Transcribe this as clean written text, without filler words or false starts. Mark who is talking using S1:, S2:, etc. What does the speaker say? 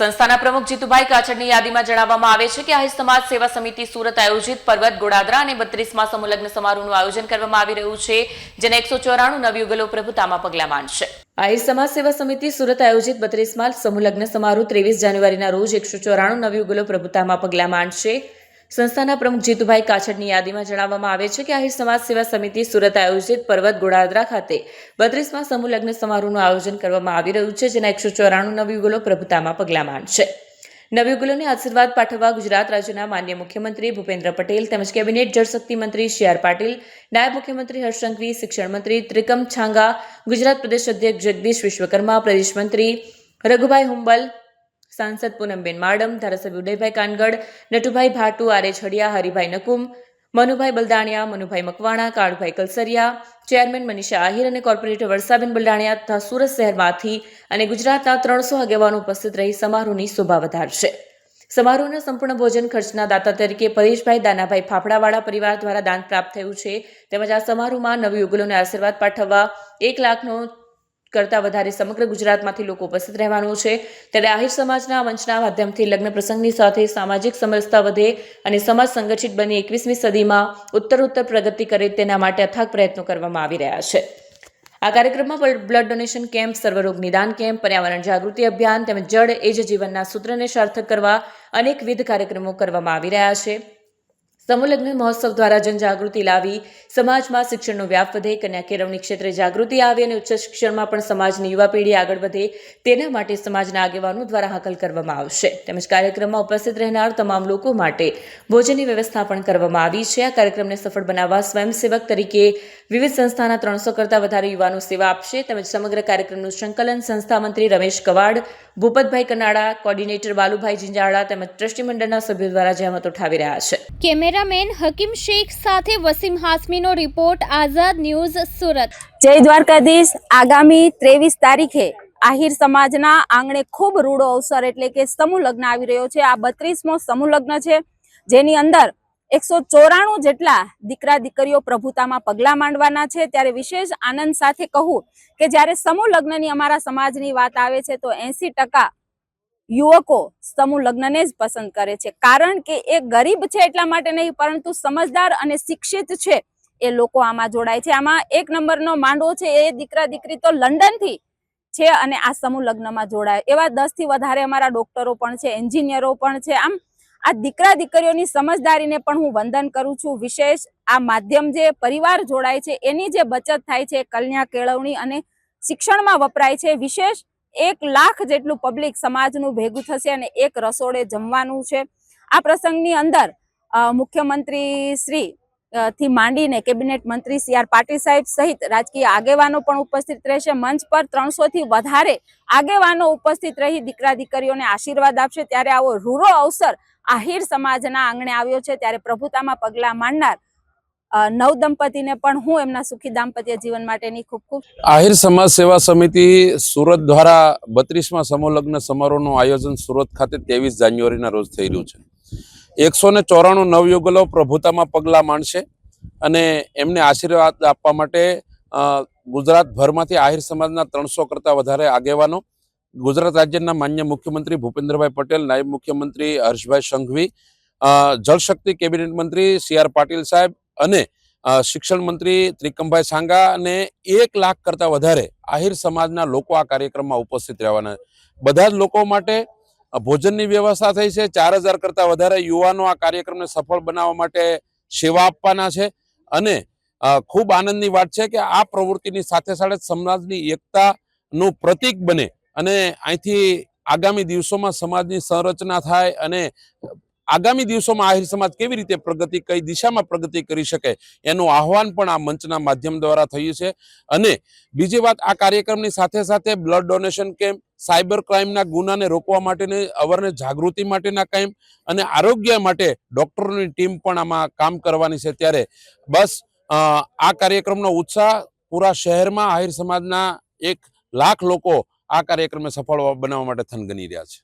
S1: સંસ્થાના પ્રમુખ જીતુભાઈ કાછડની યાદીમાં જણાવવામાં આવે છે કે આહિર સમાજ સેવા સમિતિ સુરત આયોજિત પર્વત ગોડાદરા અને 32મા સમૂહ લગ્ન સમારોહનું આયોજન કરવામાં આવી રહ્યું છે, જેના 194 નવયુગલો પ્રભુતામાં પગલાં માંડશે। આહિર સમાજ સેવા સમિતિ સુરત આયોજિત 32મા સમૂહ લગ્ન સમારોહ 23 જાન્યુઆરીના રોજ 194 નવયુગલો પ્રભુતામાં પગલાં માંડશે। સંસ્થાના પ્રમુખ જીતુભાઈ કાછડની યાદીમાં જણાવવામાં આવે છે કે આહિર સમાજ સેવા સમિતિ સુરત આયોજિત પર્વત ગોડાદરા ખાતે 32મા સમૂહ લગ્ન સમારોહનું આયોજન કરવામાં આવી રહ્યું છે, જેના 194 નવયુગલો પ્રભુતામાં પગલાં માંડશે। નવયુગલોને આશીર્વાદ પાઠવવા ગુજરાત રાજ્યના માનનીય મુખ્યમંત્રી ભૂપેન્દ્ર પટેલ તેમજ કેબિનેટ જળશક્તિ મંત્રી સી.આર. પાટીલ, નાયબ મુખ્યમંત્રી હર્ષ સંઘવી, શિક્ષણ મંત્રી ત્રિકમ છાંગા, ગુજરાત પ્રદેશ અધ્યક્ષ જગદીશ વિશ્વકર્મા, પ્રદેશ મંત્રી રઘુભાઈ હુંબલ, सांसद पूनमबेन माडम, धारासभ्य उदयभाई कानगड़, नटुभाई भाटू, आर.ए. छड़िया, हरिभाई नकुम, मनुभाई बलदाणिया, मनुभाई मकवाणा, काळुभाई कलसरिया, चेरमेन मनीषा आहिर અને કોર્પોરેટર વર્ષાબેન બલદાણિયા તથા સુરત શહેરમાંથી અને ગુજરાતના 300 આગેવાનો ઉપસ્થિત રહી સમારોહની શોભા વધારશે। સમારોહના સંપૂર્ણ ભોજન ખર્ચના દાતા તરીકે પરેશભાઈ દાનાભાઈ ફાફડાવાળા પરિવાર દ્વારા દાન પ્રાપ્ત થયું છે। તેમજ આ સમારોહમાં નવયુગલોને આશીર્વાદ પાઠવવા 1 લાખનો કરતા વધારે સમગ્ર ગુજરાતમાંથી લોકો ઉપસ્થિત રહેવાનું છે। ત્યારે આહિર સમાજના મંચના માધ્યમથી લગ્ન પ્રસંગની સાથે સામાજિક સમરસતા વધે અને સમાજ સંગઠિત બની 21મી સદીમાં ઉત્તરોત્તર પ્રગતિ કરે તેના માટે અથાગ પ્રયત્નો કરવામાં આવી રહ્યા છે। આ કાર્યક્રમમાં બ્લડ ડોનેશન કેમ્પ, સર્વરોગ નિદાન કેમ્પ, પર્યાવરણ જાગૃતિ અભિયાન તેમજ જળ એ જ જીવનના સૂત્રને સાર્થક કરવા અનેકવિધ કાર્યક્રમો કરવામાં આવી રહ્યા છે। સમૂહ લગ્ન મહોત્સવ દ્વારા જનજાગૃતિ લાવી સમાજમાં શિક્ષણનો વ્યાપ વધે, કન્યા કેળવણી ક્ષેત્રે જાગૃતિ આવે અને ઉચ્ચ શિક્ષણમાં પણ સમાજની યુવા પેઢી આગળ વધે તેના માટે સમાજના આગેવાનો દ્વારા હાકલ કરવામાં આવશે। તેમજ કાર્યક્રમમાં ઉપસ્થિત રહેનાર તમામ લોકો માટે ભોજનની વ્યવસ્થા પણ કરવામાં આવી છે। આ કાર્યક્રમને સફળ બનાવવા સ્વયંસેવક તરીકે વિવિધ સંસ્થાના 300 કરતા વધારે યુવાનો સેવા આપશે। તેમજ સમગ્ર કાર્યક્રમનું સંકલન સંસ્થા મંત્રી રમેશ કવાડ, ભૂપતભાઈ કનાડા, કોર્ડિનેટર બાલુભાઈ જિંજાળા તેમજ ટ્રસ્ટી મંડળના સભ્યો દ્વારા જહેમત ઉઠાવી રહ્યા છે।
S2: કેમેરામેન હકીમ શેખ સાથે વસીમ હાસમીનો રિપોર્ટ, આઝાદ ન્યૂઝ, સુરત।
S3: જય દ્વારકાધીશ। આગામી 23 તારીખે આહિર સમાજના આંગણે ખૂબ રૂડો અવસર એટલે કે સમૂહ લગ્ન આવી રહ્યો છે। આ 32મો સમૂહ લગ્ન છે, જેની અંદર 194 જેટલા દીકરા દીકરીઓ પ્રભુતામાં પગલા માંડવાના છે। ત્યારે વિશેષ આનંદ સાથે કહું કે જ્યારે સમૂહ લગ્નની અમારા સમાજની વાત આવે છે તો 80% યુવકો સમૂહ લગ્નને જ પસંદ કરે છે, કારણ કે એ ગરીબ છે એટલા માટે નહીં, પરંતુ સમજદાર અને શિક્ષિત છે એ લોકો આમાં જોડાય છે। આમાં 1 નંબરનો માંડવો છે એ દીકરા દીકરી તો લંડનથી છે અને આ સમૂહ લગ્નમાં જોડાય એવા 10 થી વધારે અમારા ડોક્ટરો પણ છે, એન્જિનિયરો પણ છે। આમ આ દીકરા દીકરીઓની સમજદારીને પણ હું વંદન કરું છું। વિશેષ આ માધ્યમ જે પરિવાર જોડાય છે એની જે બચત થાય છે, કન્યા કેળવણી અને શિક્ષણમાં વપરાય છે। વિશેષ 1 લાખ જેટલું પબ્લિક સમાજનું ભેગું થશે અને એક રસોડે જમવાનું છે। આ પ્રસંગની અંદર મુખ્યમંત્રી શ્રી થી માંડીને કેબિનેટ મંત્રી સી.આર. પાટીલ સાહેબ સહિત રાજકીય આગેવાનો પણ ઉપસ્થિત રહેશે। મંચ પર 300 થી વધારે આગેવાનો ઉપસ્થિત રહી દીકરા દીકરીઓને આશીર્વાદ આપશે। ત્યારે આવો રૂરો અવસર આહિર સમાજના આંગણે આવ્યો છે। ત્યારે પ્રભુતામાં પગલા માંડનાર નવ દંપતીને પણ હું એમના સુખી દાંપત્ય જીવન માટેની ખૂબ ખૂબ
S4: આહિર સમાજ સેવા સમિતિ સુરત દ્વારા 32મા સમૂહ લગ્ન સમારોહનું આયોજન સુરત ખાતે 23 જાન્યુઆરીના રોજ થઈ રહ્યું છે। 194 નવયુગલો પ્રભુતામાં પગલા માંડશે અને એમને આશીર્વાદ આપવા માટે ગુજરાતભરમાંથી આહિર સમાજના 300 કરતા વધારે આગેવાનો, ગુજરાત રાજ્યના માન્ય મુખ્યમંત્રી ભૂપેન્દ્રભાઈ પટેલ, નાયબ મુખ્યમંત્રી હર્ષભાઈ સંઘવી, જળશક્તિ કેબિનેટ મંત્રી સી.આર. પાટીલ સાહેબ અને શિક્ષણ મંત્રી ત્રિકમભાઈ છાંગા અને 1 લાખ કરતા વધારે આહિર સમાજના લોકો આ કાર્યક્રમમાં ઉપસ્થિત રહેવાના। બધા જ લોકો માટે ભોજનની વ્યવસ્થા થઈ છે। 4000 કરતા વધારે યુવાનો આ કાર્યક્રમને સફળ બનાવવા માટે સેવા આપવાના છે અને ખૂબ આનંદની વાત છે કે આ પ્રવૃત્તિની સાથે સાથે સમાજની એકતાનું પ્રતીક બને અને અહીંથી આગામી દિવસોમાં સમાજની સંરચના થાય અને આગામી દિવસોમાં આહિર સમાજ કેવી રીતે પ્રગતિ, કઈ દિશામાં પ્રગતિ કરી શકે એનું આહવાન પણ આ મંચના માધ્યમ દ્વારા થયું છે। અને બીજી વાત, આ કાર્યક્રમની સાથે સાથે બ્લડ ડોનેશન કેમ્પ, સાયબર ક્રાઇમના ગુનાને રોકવા માટેની અવેરનેસ જાગૃતિ માટેના કેમ્પ અને આરોગ્ય માટે ડોક્ટરોની ટીમ પણ આમાં કામ કરવાની છે। ત્યારે બસ આ કાર્યક્રમનો ઉત્સાહ પૂરા શહેરમાં આહિર સમાજના 1 લાખ લોકો આ કાર્યક્રમને સફળ બનાવવા માટે થનગની રહ્યા છે।